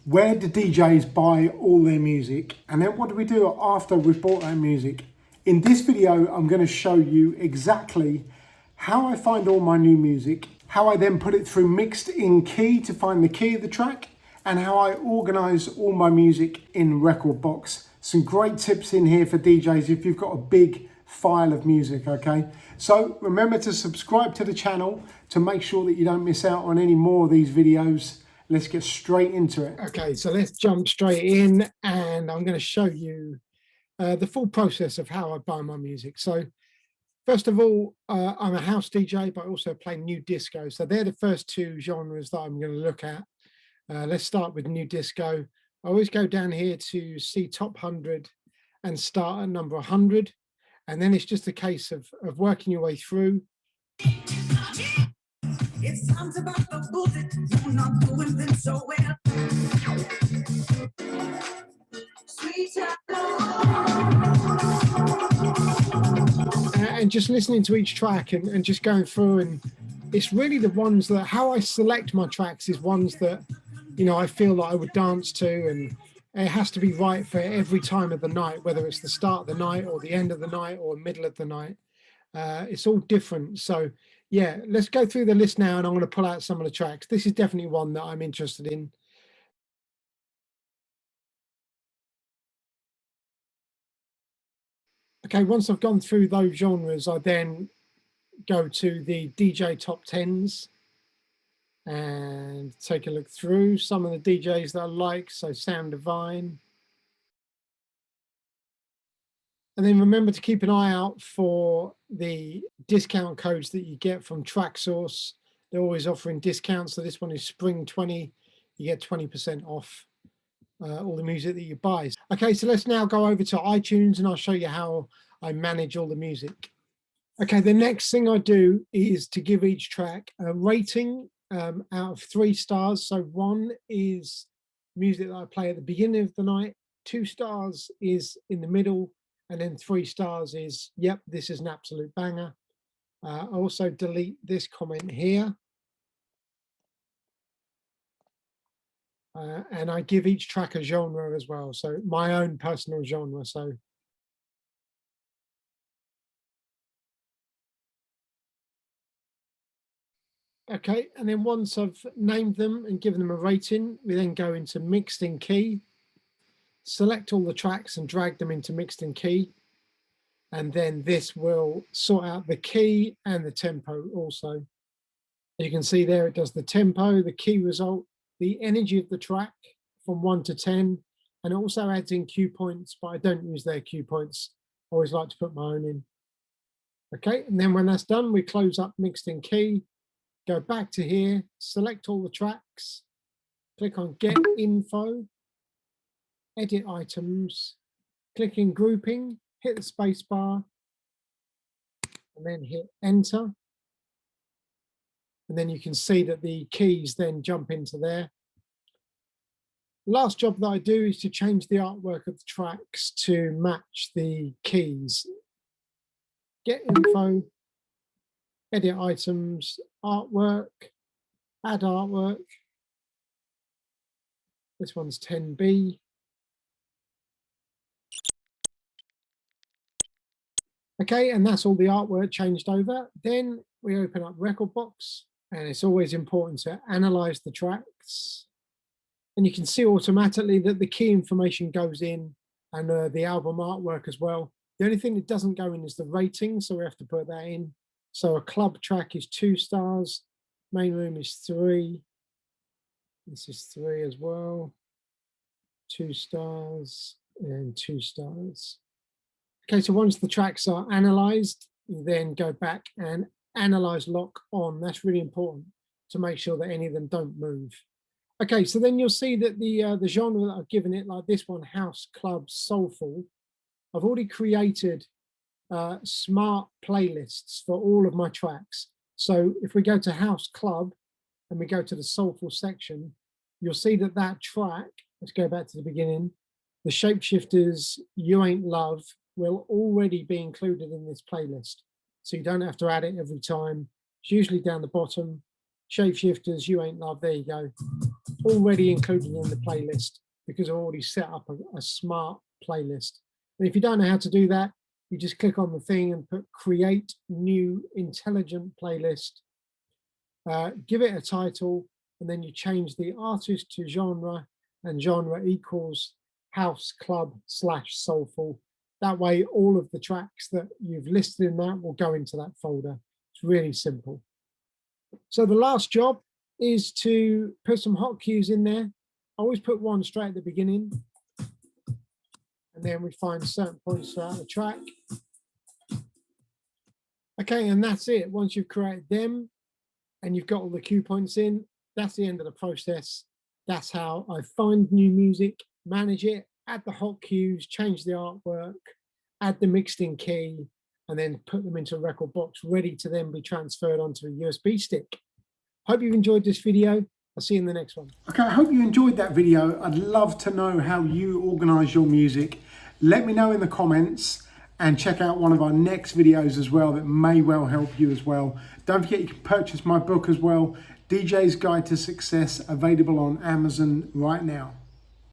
Where do DJs buy all their music? And then what do we do after we've bought that music? In this video, I'm going to show you exactly how I find all my new music, how I then put it through mixed in key to find the key of the track, and how I organize all my music in Rekordbox. Some great tips in here for DJs if you've got a big file of music, okay? So remember to subscribe to the channel to make sure that you don't miss out on any more of these videos. Let's get straight into it. Okay, so let's jump straight in, and I'm going to show you the full process of how I buy my music. So first of all, I'm a house DJ, but I also play new disco. So they're the first two genres that I'm going to look at. Let's start with new disco. I always go down here to see top 100 and start at number 100. And then it's just a case of working your way through. It sounds about the bullet, you're not doing them so well. And just listening to each track and just going through, and it's really the ones that, how I select my tracks is ones that, you know, I feel that I would dance to, and it has to be right for every time of the night, whether it's the start of the night or the end of the night or middle of the night. It's all different. So yeah, let's go through the list now, and I'm going to pull out some of the tracks. This is definitely one that I'm interested in. Okay, once I've gone through those genres, I then go to the DJ top 10s and take a look through some of the DJs that I like. So Sound Divine. And then remember to keep an eye out for the discount codes that you get from TrackSource. They're always offering discounts. So this one is Spring 20. You get 20% off all the music that you buy. Okay, so let's now go over to iTunes, and I'll show you how I manage all the music. Okay, the next thing I do is to give each track a rating out of 3 stars. So 1 is music that I play at the beginning of the night, 2 stars is in the middle, and then 3 stars is, yep, this is an absolute banger. I also delete this comment here. And I give each track a genre as well. So my own personal genre. So okay, and then once I've named them and given them a rating, we then go into mixed in key, select all the tracks and drag them into mixed in key. And then this will sort out the key and the tempo also. You can see there it does the tempo, the key result, the energy of the track from 1 to 10, and it also adds in cue points, but I don't use their cue points. I always like to put my own in. Okay, and then when that's done, we close up mixed in key, go back to here, select all the tracks, click on Get Info, Edit Items, click in Grouping, hit the space bar, and then hit Enter. And then you can see that the keys then jump into there. Last job that I do is to change the artwork of the tracks to match the keys. Get Info, Edit Items, Artwork, Add Artwork. This one's 10B. Okay, and that's all the artwork changed over. Then we open up Rekordbox, and it's always important to analyze the tracks. And you can see automatically that the key information goes in, and the album artwork as well. The only thing that doesn't go in is the rating, so we have to put that in. So a club track is 2 stars, main room is 3. This is 3 as well. 2 stars and 2 stars. Okay, so once the tracks are analyzed, you then go back and analyze lock on. That's really important to make sure that any of them don't move. Okay, so then you'll see that the genre that I've given it, like this one, house, club, soulful, I've already created smart playlists for all of my tracks. So if we go to house, club, and we go to the soulful section, you'll see that that track, let's go back to the beginning, the Shapeshifters, You Ain't Love, will already be included in this playlist. So you don't have to add it every time. It's usually down the bottom. Shapeshifters, You Ain't Love, there you go. Already included in the playlist because I've already set up a smart playlist. And if you don't know how to do that, you just click on the thing and put create new intelligent playlist. Give it a title, and then you change the artist to genre, and genre equals house, club / soulful. That way, all of the tracks that you've listed in that will go into that folder. It's really simple. So the last job is to put some hot cues in there. I always put one straight at the beginning, and then we find certain points throughout the track. Okay, and that's it. Once you've created them and you've got all the cue points in, that's the end of the process. That's how I find new music, manage it, add the hot cues, change the artwork, add the mixed in key, and then put them into a Rekordbox, ready to then be transferred onto a USB stick. Hope you've enjoyed this video. I'll see you in the next one. Okay, I hope you enjoyed that video. I'd love to know how you organise your music. Let me know in the comments, and check out one of our next videos as well that may well help you as well. Don't forget you can purchase my book as well, DJ's Guide to Success, available on Amazon right now.